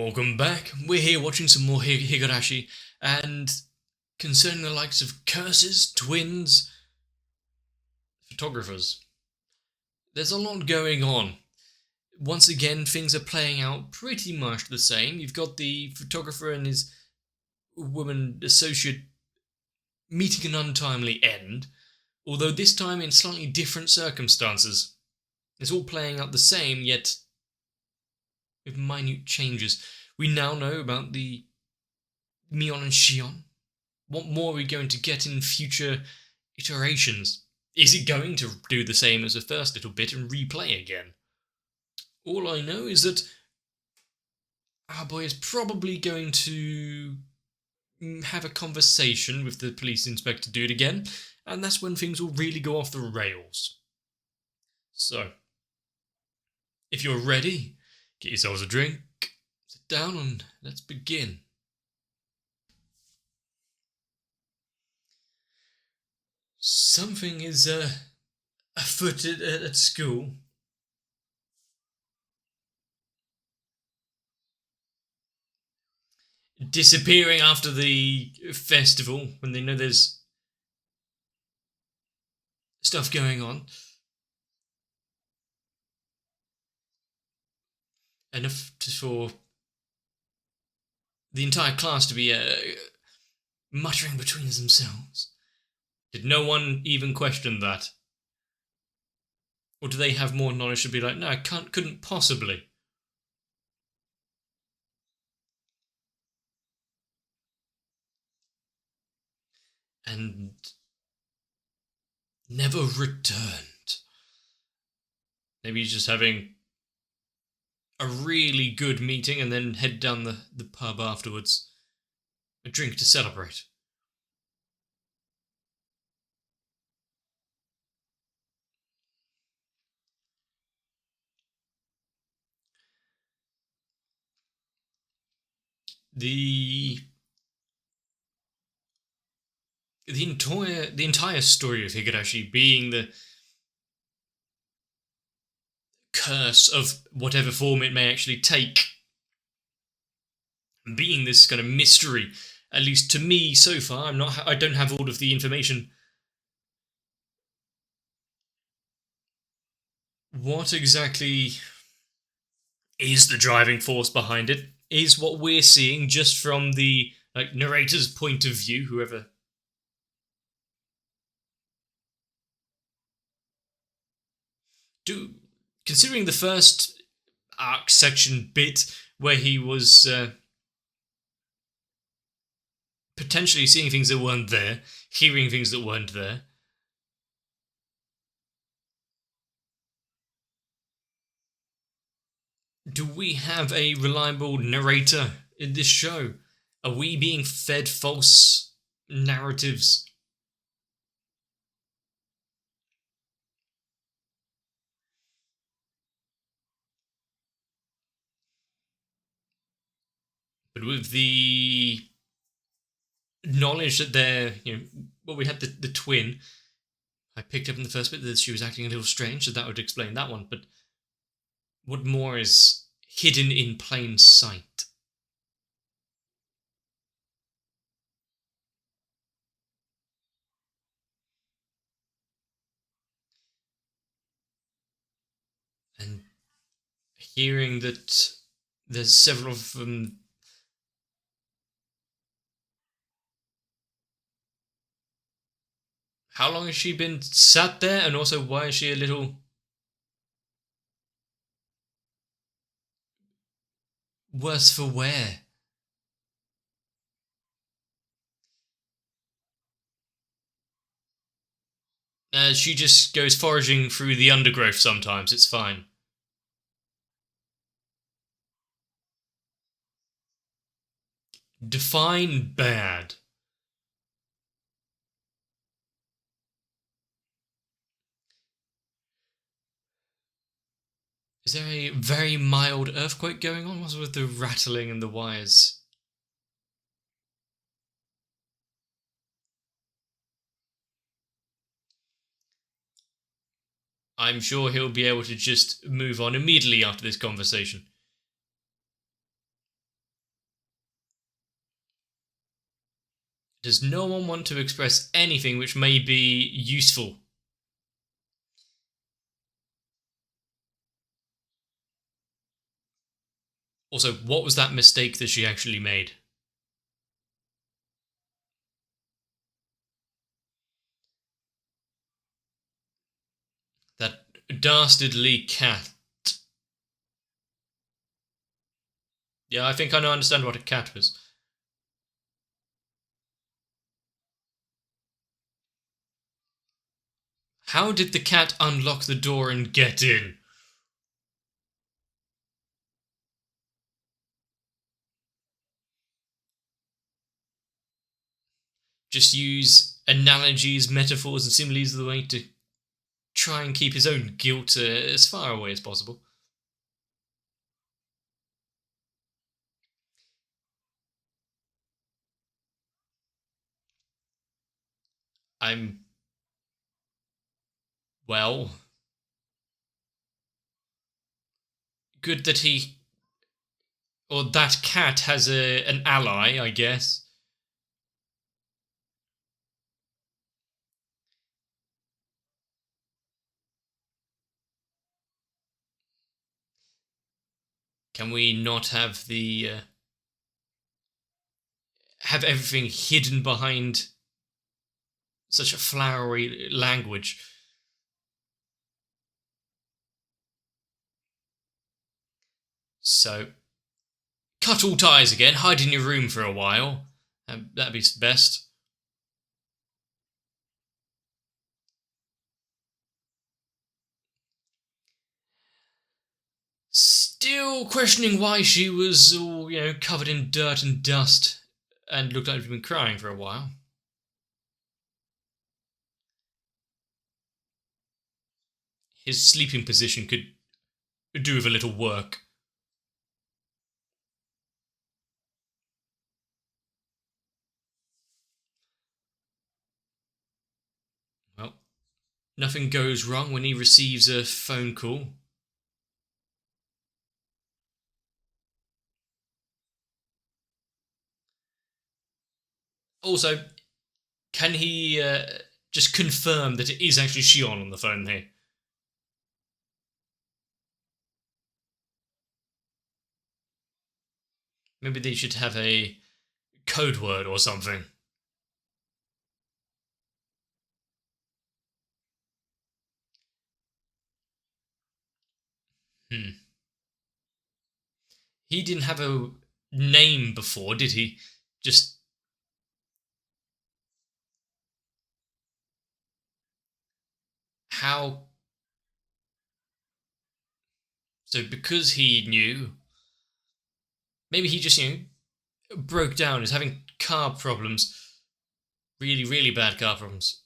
Welcome back. We're here watching some more Higurashi, and concerning the likes of curses, twins, photographers, there's a lot going on. Once again, things are playing out pretty much the same. You've got the photographer and his woman associate meeting an untimely end, although this time in slightly different circumstances. It's all playing out the same, yet with minute changes. We now know about the Mion and Shion. What more are we going to get in future iterations? Is it going to do the same as the first little bit and replay again? All I know is that our boy is probably going to have a conversation with the police inspector dude again, and that's when things will really go off the rails. So, if you're ready, get yourselves a drink, sit down, and let's begin. Something is afoot at school. Disappearing after the festival when they know there's stuff going on. Enough for the entire class to be muttering between themselves. Did no one even question that? Or do they have more knowledge to be like, no, I couldn't possibly? And never returned. Maybe he's just having a really good meeting and then head down the pub afterwards. A drink to celebrate. The entire story of Higurashi being the curse of whatever form it may actually take, being this kind of mystery, at least to me so far. I don't have all of the information. What exactly is the driving force behind it? Is what we're seeing just from the narrator's point of view, whoever. Considering the first arc section bit where he was potentially seeing things that weren't there, hearing things that weren't there. Do we have a reliable narrator in this show? Are we being fed false narratives? But with the knowledge that they're, well, we had the twin. I picked up in the first bit that she was acting a little strange, so that would explain that one. But what more is hidden in plain sight? And hearing that there's several of them. How long has she been sat there? And also, why is she a little worse for wear? She just goes foraging through the undergrowth sometimes. It's fine. Define bad. Is there a very mild earthquake going on? What's with the rattling and the wires? I'm sure he'll be able to just move on immediately after this conversation. Does no one want to express anything which may be useful? Also, what was that mistake that she actually made? That dastardly cat. Yeah, I think I understand what a cat was. How did the cat unlock the door and get in? Just use analogies, metaphors, and similes as the way to try and keep his own guilt as far away as possible. I'm, well, good that he, or that cat has an ally, I guess. Can we not have have everything hidden behind such a flowery language? So, cut all ties again, hide in your room for a while. That'd be best. Still questioning why she was all, covered in dirt and dust and looked like she'd been crying for a while. His sleeping position could do with a little work. Well, nothing goes wrong when he receives a phone call. Also, can he just confirm that it is actually Shion on the phone here? Maybe they should have a code word or something. Hmm. He didn't have a name before, did he? Just how? So because he knew, maybe he just broke down. Is having car problems, really, really bad car problems.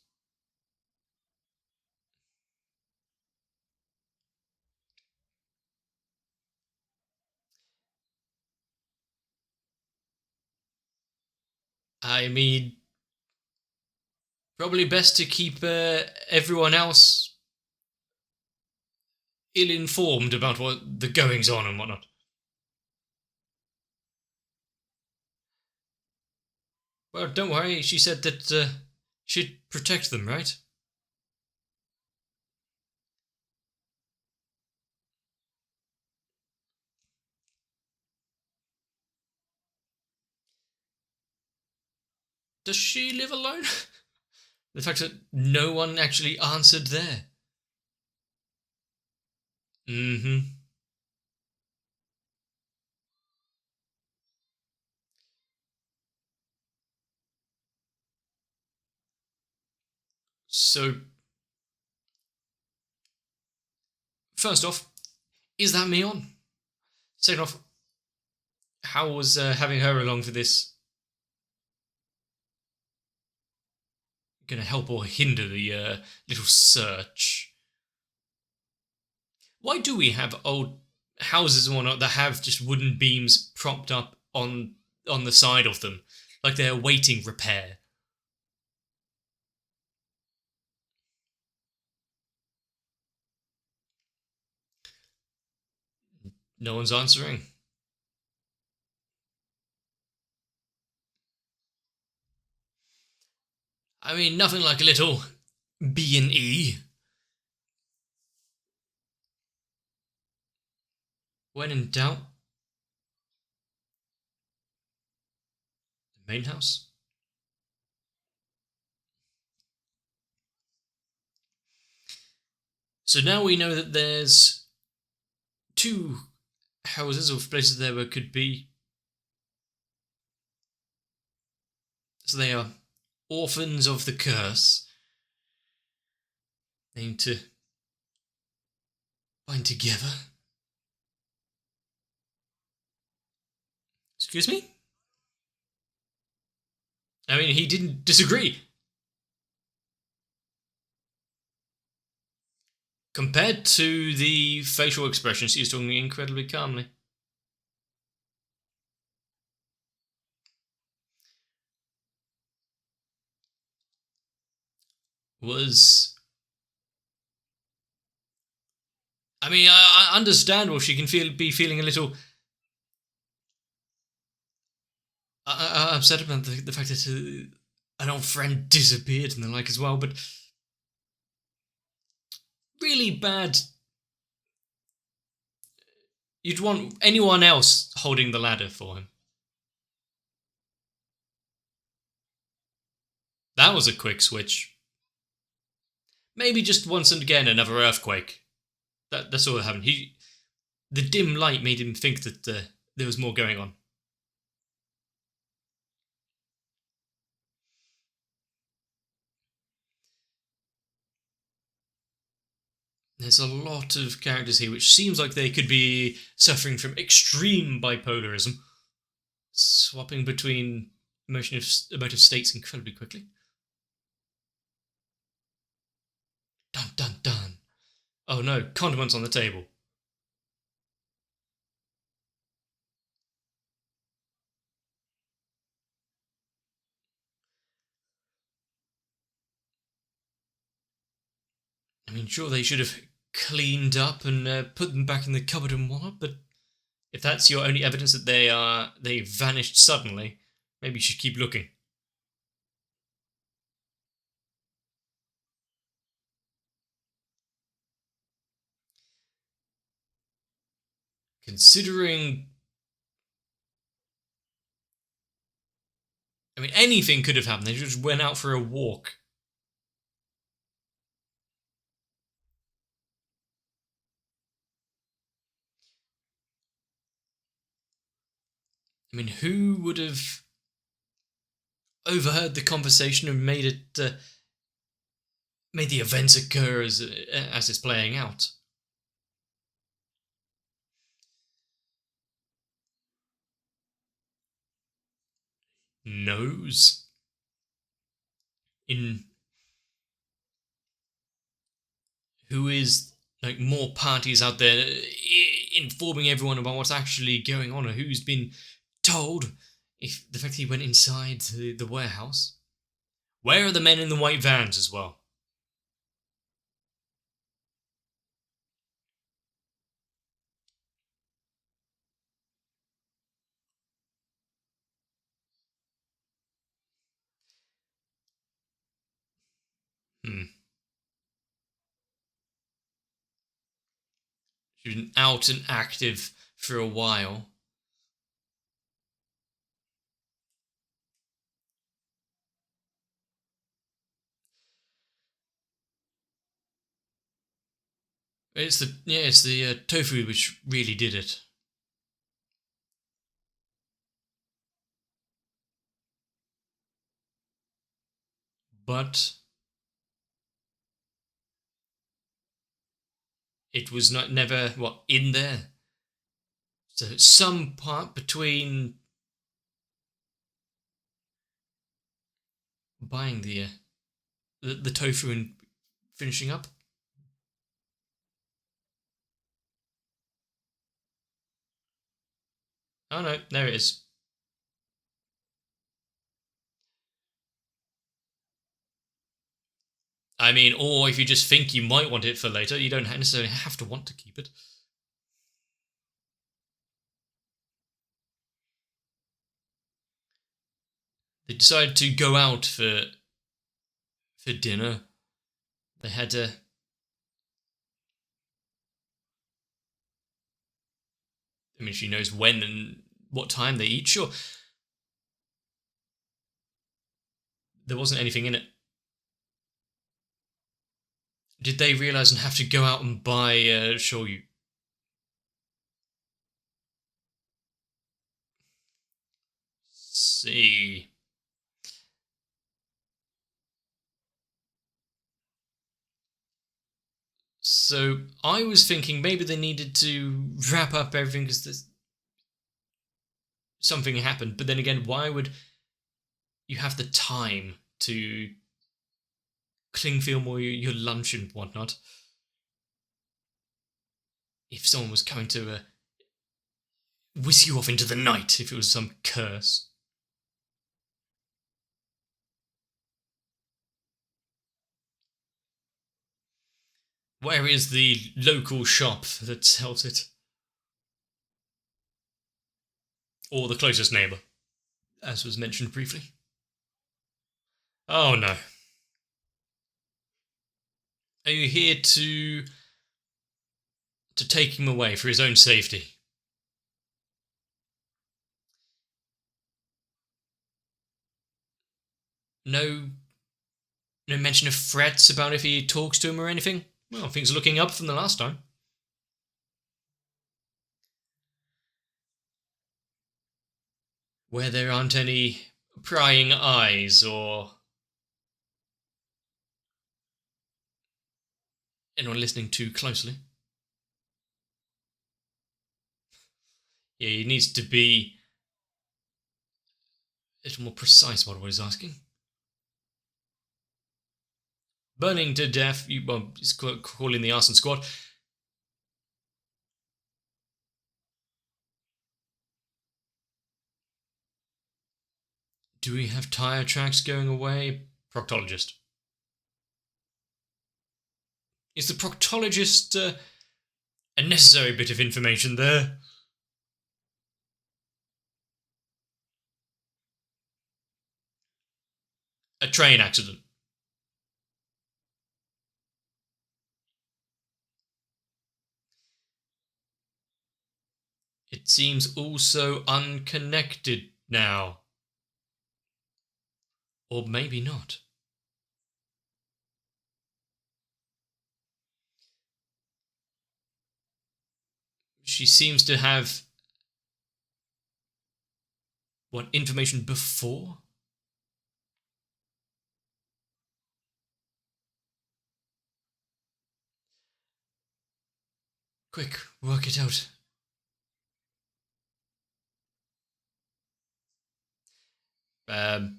I mean, probably best to keep everyone else ill-informed about what the goings on and whatnot. Well, don't worry. She said that she'd protect them, right? Does she live alone? The fact that no one actually answered there. Mm-hmm. So, first off, is that Mion? Second off, how was having her along for this going to help or hinder the little search? Why do we have old houses and whatnot that have just wooden beams propped up on the side of them, like they're awaiting repair? No one's answering. I mean, nothing like a little B&E. When in doubt, the main house. So now we know that there's two houses or places there where could be. So they are orphans of the curse. They need to bind together. Excuse me? I mean, he didn't disagree. Compared to the facial expressions, he's talking incredibly calmly. I mean, I understand she can be feeling a little upset about the fact that an old friend disappeared and the like as well, but really bad. You'd want anyone else holding the ladder for him. That was a quick switch. Maybe just once and again another earthquake. That's all that happened. The dim light made him think that there was more going on. There's a lot of characters here which seems like they could be suffering from extreme bipolarism, swapping between emotive states incredibly quickly. Dun dun dun. Oh no, condiments on the table. I mean, sure, they should have cleaned up and put them back in the cupboard and whatnot, but if that's your only evidence that they vanished suddenly, maybe you should keep looking. Considering, I mean, anything could have happened. They just went out for a walk. I mean, who would have overheard the conversation and made the events occur as it's playing out? Knows in who is like more parties out there informing everyone about what's actually going on, or who's been told. If the fact that he went inside the warehouse, where are the men in the white vans as well? Hmm. She's been out and active for a while. It's the tofu which really did it. But it was not never in there. So some part between buying the tofu and finishing up. Oh no, there it is. I mean, or if you just think you might want it for later, you don't necessarily have to want to keep it. They decide to go out for for dinner. They had to. I mean, she knows when and what time they eat. Sure, there wasn't anything in it. Did they realize and have to go out and buy shoyu? See. So I was thinking maybe they needed to wrap up everything because there's something happened. But then again, why would you have the time to cling film or your lunch and whatnot if someone was coming to whisk you off into the night if it was some curse? Where is the local shop that sells it? Or the closest neighbour, as was mentioned briefly. Oh no. Are you here to take him away for his own safety? No mention of threats about if he talks to him or anything? Well, things are looking up from the last time. Where there aren't any prying eyes or anyone listening too closely. Yeah, he needs to be a little more precise about what he's asking. Burning to death, he's calling the arson squad. Do we have tire tracks going away? Proctologist. Is the proctologist a necessary bit of information there? A train accident. It seems also unconnected now. Or maybe not. She seems to have what information before? Quick, work it out.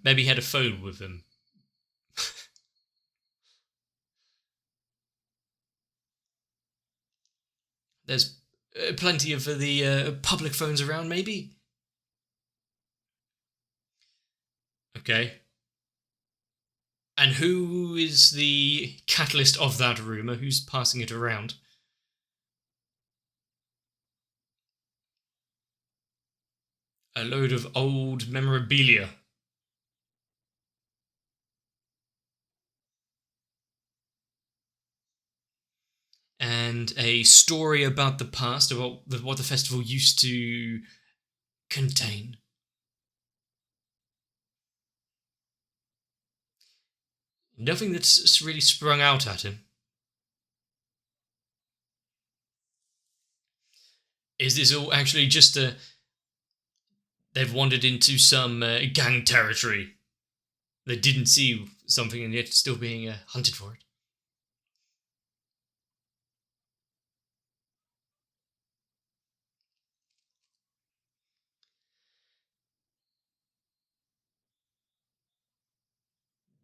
Maybe he had a phone with him. There's plenty of the public phones around, maybe? Okay. And who is the catalyst of that rumour? Who's passing it around? A load of old memorabilia. And a story about the past, about what the festival used to contain. Nothing that's really sprung out at him. Is this all actually just they've wandered into some gang territory? They didn't see something and yet still being hunted for it.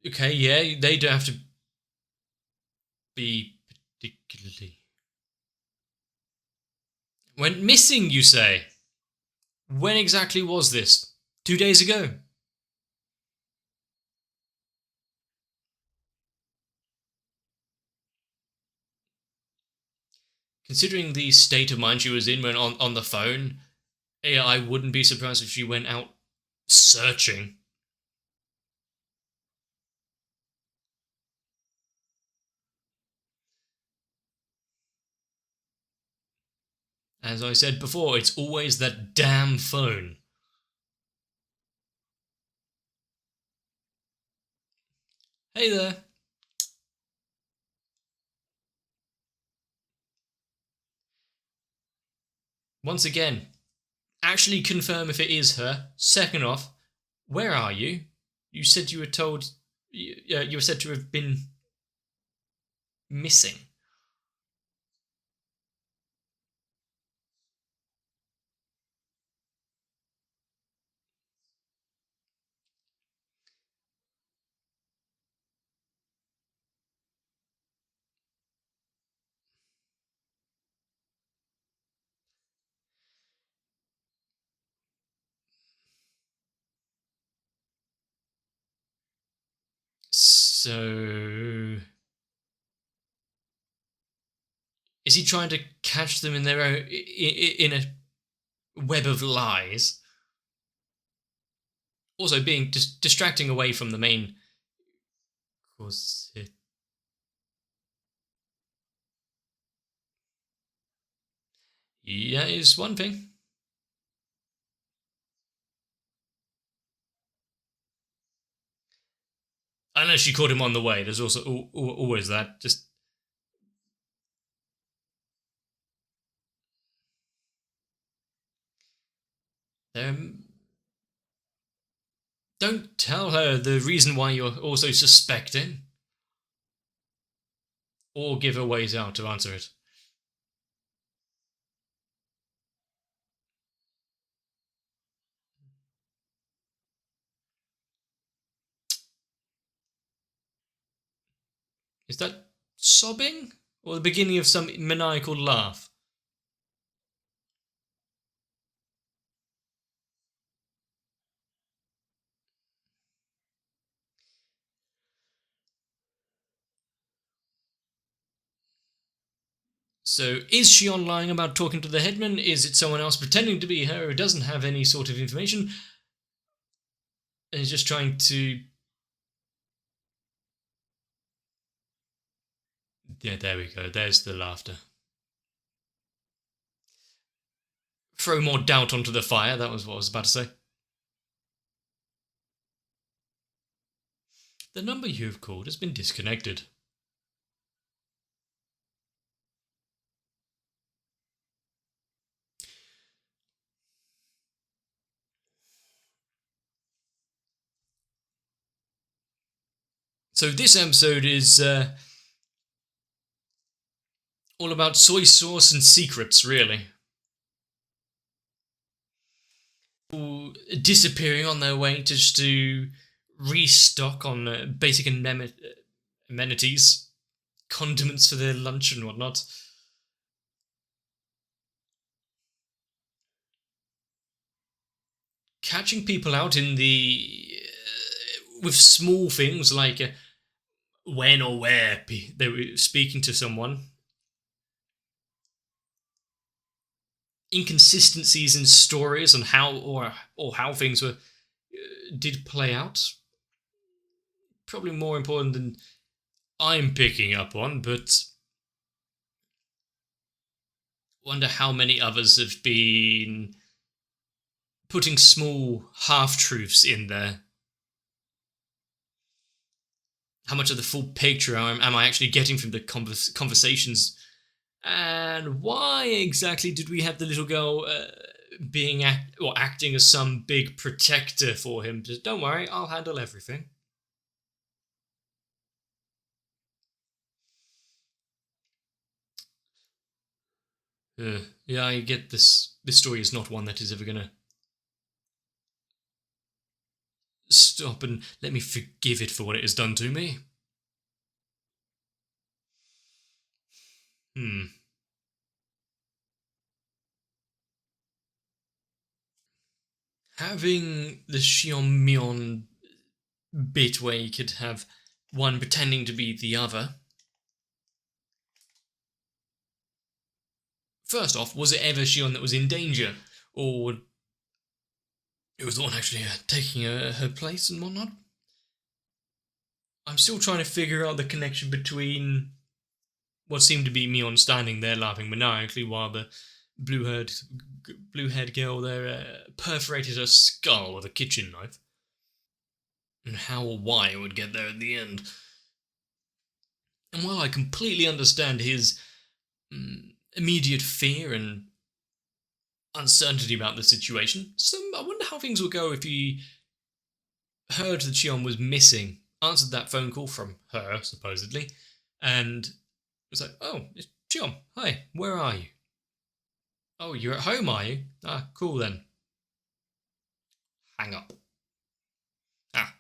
Okay, yeah, they don't have to be particularly. Went missing, you say? When exactly was this? 2 days ago? Considering the state of mind she was in when on the phone, yeah, I wouldn't be surprised if she went out searching. As I said before, it's always that damn phone. Hey there. Once again, actually confirm if it is her. Second off, where are you? You said you were told. You were said to have been missing. So, is he trying to catch them in their own in a web of lies? Also, being distracting away from the main course. Yeah, is one thing. Unless she caught him on the way. There's also always that. Just um, don't tell her the reason why you're also suspecting, or give her ways out to answer it. Is that sobbing or the beginning of some maniacal laugh? So, is she lying about talking to the headman? Is it someone else pretending to be her who doesn't have any sort of information and is just trying to. Yeah, there we go. There's the laughter. Throw more doubt onto the fire. That was what I was about to say. The number you have called has been disconnected. So this episode is all about soy sauce and secrets, really. People disappearing on their way just to restock on basic amenities, condiments for their lunch and whatnot. Catching people out in the with small things like when or where they were speaking to someone, inconsistencies in stories and how or how things were did play out. Probably more important than I'm picking up on, but wonder how many others have been putting small half truths in there. How much of the full picture am I actually getting from the conversations? And why exactly did we have the little girl being acting as some big protector for him? Just don't worry, I'll handle everything. Yeah, I get this. This story is not one that is ever gonna stop and let me forgive it for what it has done to me. Hmm. Having the Xiaomyon bit where you could have one pretending to be the other. First off, was it ever Xion that was in danger? Or it was the one actually taking her place and whatnot? I'm still trying to figure out the connection between what seemed to be Mion standing there laughing maniacally while the blue-haired girl there perforated her skull with a kitchen knife. And how or why it would get there at the end. And while I completely understand his immediate fear and uncertainty about the situation, I wonder how things would go if he heard that Cheon was missing, answered that phone call from her, supposedly, and was like, "Oh, it's Cheon. Hi, where are you? Oh, you're at home, are you? Ah, cool then." Hang up. Ah.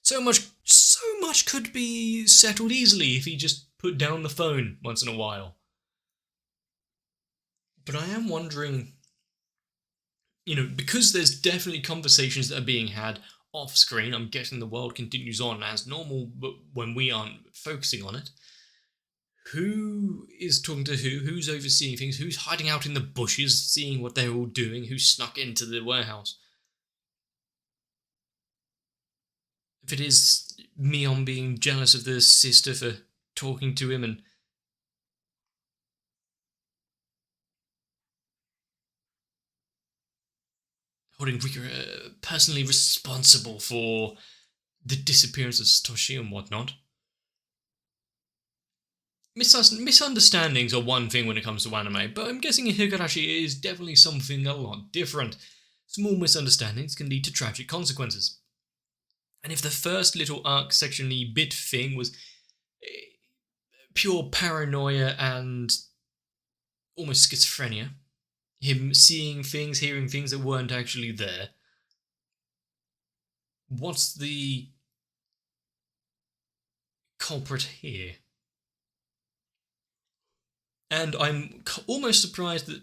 So much could be settled easily if he just put down the phone once in a while. But I am wondering, because there's definitely conversations that are being had off screen. I'm guessing the world continues on as normal, but when we aren't focusing on it, who is talking to who? Who's overseeing things? Who's hiding out in the bushes, seeing what they're all doing? Who snuck into the warehouse? If it is Mion being jealous of the sister for talking to him and holding Rika personally responsible for the disappearance of Satoshi and whatnot. Misunderstandings are one thing when it comes to anime, but I'm guessing in Higurashi is definitely something a lot different. Small misunderstandings can lead to tragic consequences. And if the first little arc sectiony bit thing was pure paranoia and almost schizophrenia, him seeing things, hearing things that weren't actually there, what's the culprit here? And I'm almost surprised that,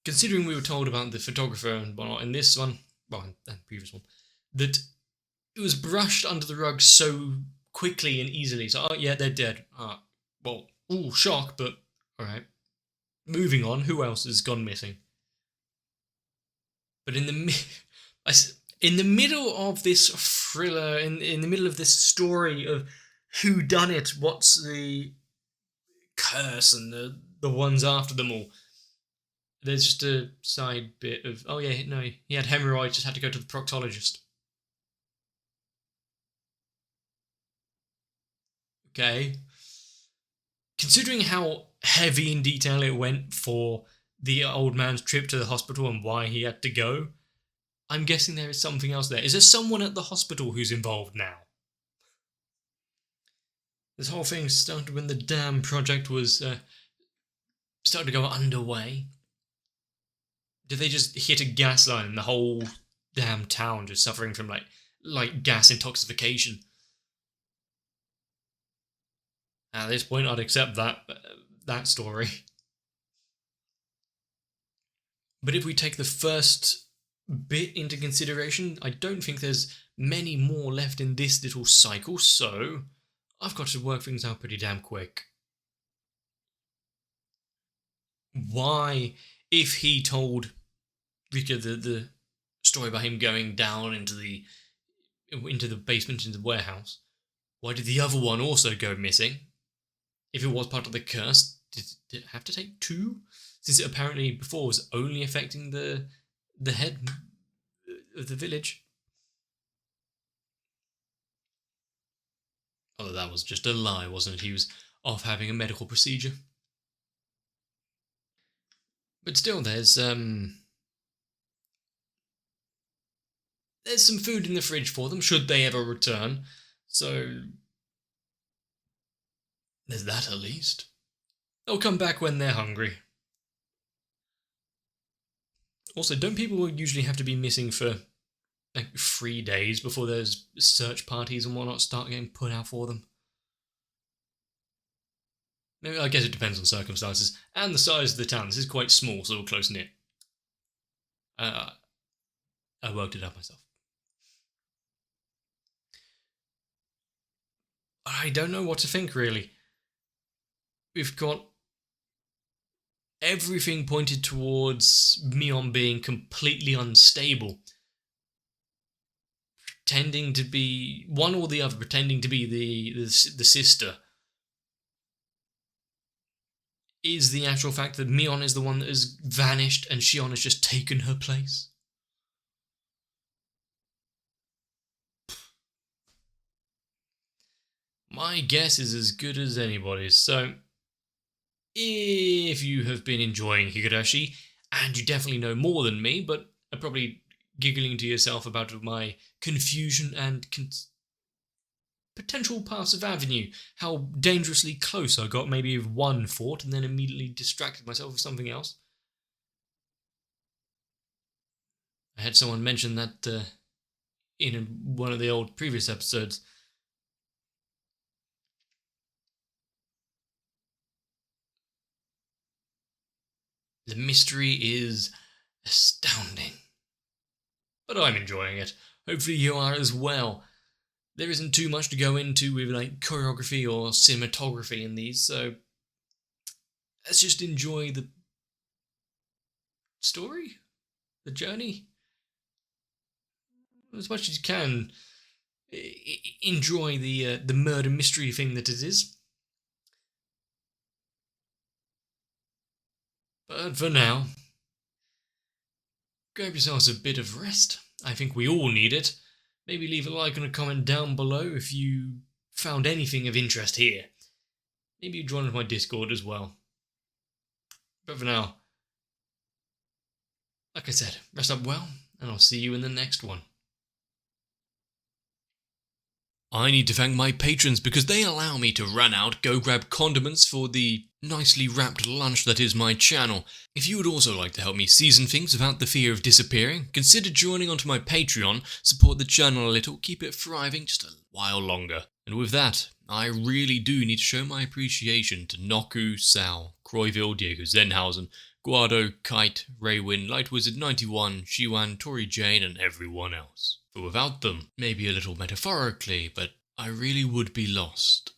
considering we were told about the photographer and whatnot in this one, well, and the previous one, that it was brushed under the rug so quickly and easily. So, oh yeah, they're dead. Well, shock, but all right. Moving on. Who else has gone missing? But in the middle of this thriller, in the middle of this story of who done it, what's the curse and the ones after them all, there's just a side bit of, oh yeah, no, he had hemorrhoids, just had to go to the proctologist. Okay. Considering how heavy in detail it went for the old man's trip to the hospital and why he had to go, I'm guessing there is something else there. Is there someone at the hospital who's involved now? This whole thing started when the dam project was started to go underway. Did they just hit a gas line and the whole damn town just suffering from like gas intoxication? At this point, I'd accept that story. But if we take the first bit into consideration, I don't think there's many more left in this little cycle, so I've got to work things out pretty damn quick. Why, if he told Rika the story about him going down into the basement, into the warehouse, why did the other one also go missing? If it was part of the curse, did it have to take two? Since it apparently before was only affecting the head of the village. Although that was just a lie, wasn't it? He was off having a medical procedure. But still, there's some food in the fridge for them should they ever return. So there's that at least. They'll come back when they're hungry. Also, don't people usually have to be missing for like 3 days before those search parties and whatnot start getting put out for them? Maybe, I guess it depends on circumstances and the size of the town. This is quite small, so close knit. I worked it out myself. I don't know what to think, really. We've got everything pointed towards Mion being completely unstable, pretending to be one or the other, pretending to be the sister. is the actual fact that Mion is the one that has vanished and Shion has just taken her place. My guess is as good as anybody's. So, if you have been enjoying Higurashi, and you definitely know more than me, but are probably giggling to yourself about my confusion and potential paths of avenue, how dangerously close I got maybe with one thought and then immediately distracted myself with something else. I had someone mention that in one of the old previous episodes. The mystery is astounding. But I'm enjoying it. Hopefully you are as well. There isn't too much to go into with like choreography or cinematography in these, so let's just enjoy the story, the journey, as much as you can. Enjoy the murder mystery thing that it is. But for now, grab yourselves a bit of rest. I think we all need it. Maybe leave a like and a comment down below if you found anything of interest here. Maybe join my Discord as well. But for now, like I said, rest up well, and I'll see you in the next one. I need to thank my patrons because they allow me to run out, go grab condiments for the nicely wrapped lunch that is my channel. If you would also like to help me season things without the fear of disappearing, consider joining onto my Patreon, support the channel a little, keep it thriving just a while longer. And with that, I really do need to show my appreciation to Noku, Sal, Croyville, Diego Zenhausen, Guado, Kite, Raywin, Lightwizard91, Shiwan, Tori Jane, and everyone else. For without them, maybe a little metaphorically, but I really would be lost.